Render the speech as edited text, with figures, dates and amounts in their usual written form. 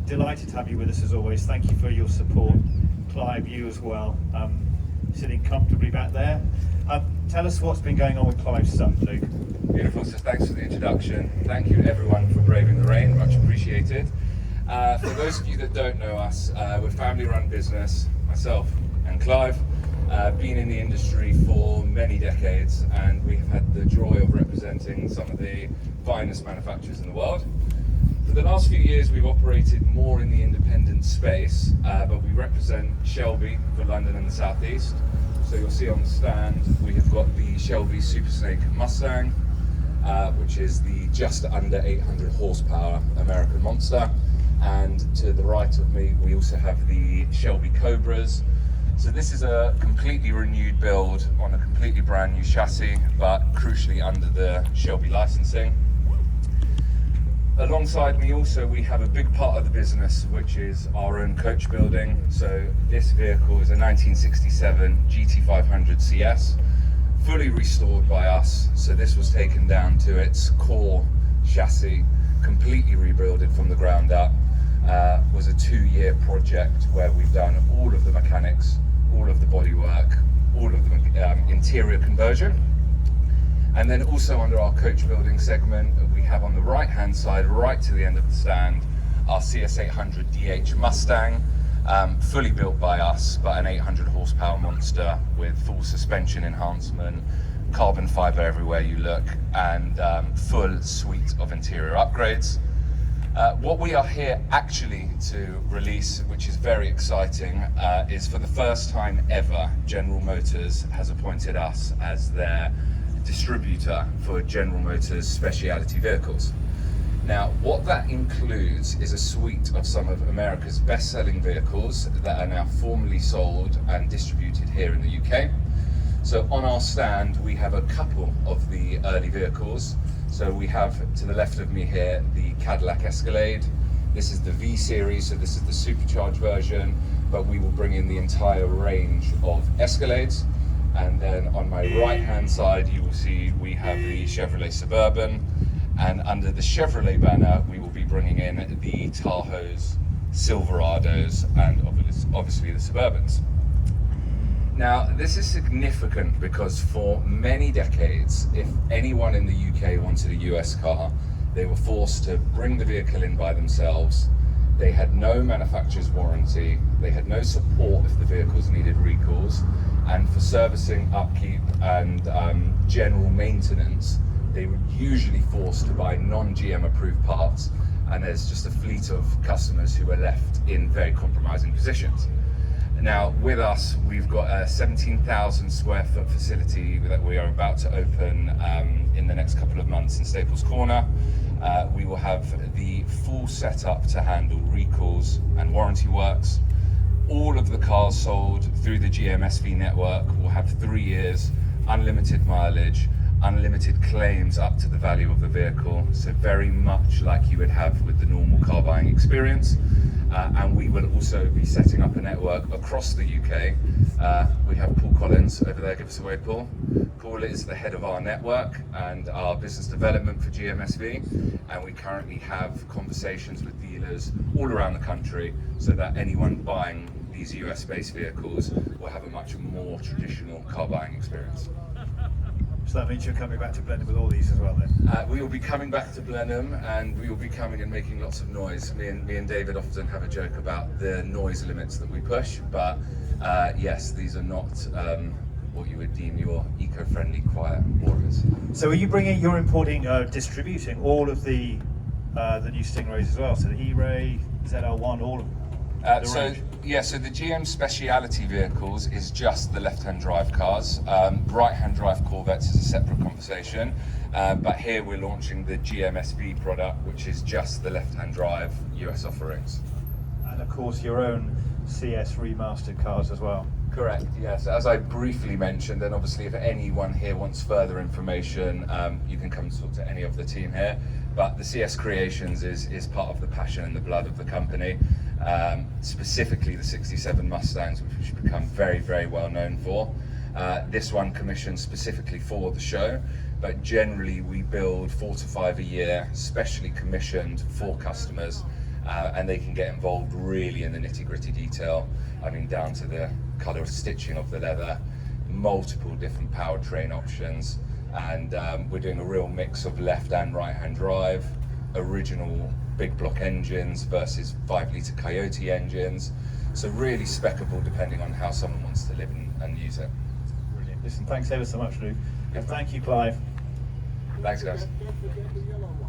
delighted to have you with us as always. Thank you for your support. Clive, you as well, sitting comfortably back there. Tell us what's been going on with Clive Sutton, Luke. Beautiful, so thanks for the introduction. Thank you everyone for braving the rain, much appreciated. For those of you that don't know us, we're a family-run business, myself and Clive. Been in the industry for many decades, and we've had the joy of representing some of the finest manufacturers in the world. For the last few years, we've operated more in the independent space, but we represent Shelby for London and the South East. So you'll see on the stand, we have got the Shelby Super Snake Mustang, which is the just under 800 horsepower American monster. And to the right of me, we also have the Shelby Cobras. So this is a completely renewed build on a completely brand new chassis, but crucially under the Shelby licensing. Alongside me also, we have a big part of the business, which is our own coach building. So this vehicle is a 1967 GT500 CS, fully restored by us. So this was taken down to its core chassis, completely rebuilded from the ground up. Was a 2-year project where we've done all of the mechanics, all of the bodywork, all of the interior conversion. And then also under our coach building segment, we have on the right hand side, right to the end of the stand, our CS850GT Mustang, fully built by us, but an 800 horsepower monster with full suspension enhancement, carbon fiber everywhere you look, and full suite of interior upgrades. What we are here actually to release, which is very exciting, is for the first time ever, General Motors has appointed us as their distributor for General Motors specialty vehicles. Now, what that includes is a suite of some of America's best-selling vehicles that are now formally sold and distributed here in the UK. So on our stand, we have a couple of the early vehicles. So we have, to the left of me here, the Cadillac Escalade. This is the V series, so this is the supercharged version, but we will bring in the entire range of Escalades. And then on my right-hand side, you will see we have the Chevrolet Suburban. And under the Chevrolet banner, we will be bringing in the Tahoes, Silverados, and obviously the Suburbans. Now, this is significant because for many decades, if anyone in the UK wanted a US car, they were forced to bring the vehicle in by themselves. They had no manufacturer's warranty, they had no support if the vehicles needed recalls, and for servicing, upkeep, and general maintenance, they were usually forced to buy non-GM approved parts, and there's just a fleet of customers who were left in very compromising positions. Now, with us, we've got a 17,000 square foot facility that we are about to open in the next couple of months in Staples Corner. We will have the full setup to handle recalls and warranty works. All of the cars sold through the GMSV network will have 3 years, unlimited mileage, unlimited claims up to the value of the vehicle. So very much like you would have with the normal car buying experience. And we will also be setting up a network across the UK. We have Paul Collins over there. Give us a wave, Paul. Paul is the head of our network and our business development for GMSV. And we currently have conversations with dealers all around the country so that anyone buying these US-based vehicles will have a much more traditional car buying experience. So that means you're coming back to Blenheim with all these as well then? We will be coming back to Blenheim, and we will be coming and making lots of noise. Me and David often have a joke about the noise limits that we push, but yes, these are not what you would deem your eco-friendly quiet waters. So you're importing, distributing all of the new Stingrays as well, so the E-Ray, ZR1, all of them? So the GM speciality vehicles is just the left-hand drive cars. Right-hand drive Corvettes is a separate conversation, but here we're launching the GMSV product, which is just the left-hand drive US offerings. And of course your own CS remastered cars as well. Correct, yes. As I briefly mentioned, and obviously if anyone here wants further information, you can come and talk to any of the team here. But the CS Creations is part of the passion and the blood of the company. Specifically the 67 Mustangs, which we've become very, very well known for. This one commissioned specifically for the show, but generally we build 4 to 5 a year, specially commissioned for customers. and they can get involved really in the nitty-gritty detail. I mean, down to the colour stitching of the leather, multiple different powertrain options, and we're doing a real mix of left and right-hand drive, original big block engines versus 5-litre Coyote engines. So really speccable depending on how someone wants to live and use it. Brilliant. Listen, thanks ever so much, Luke. And thank you, Clive. Thanks, guys. Don't forget the yellow one.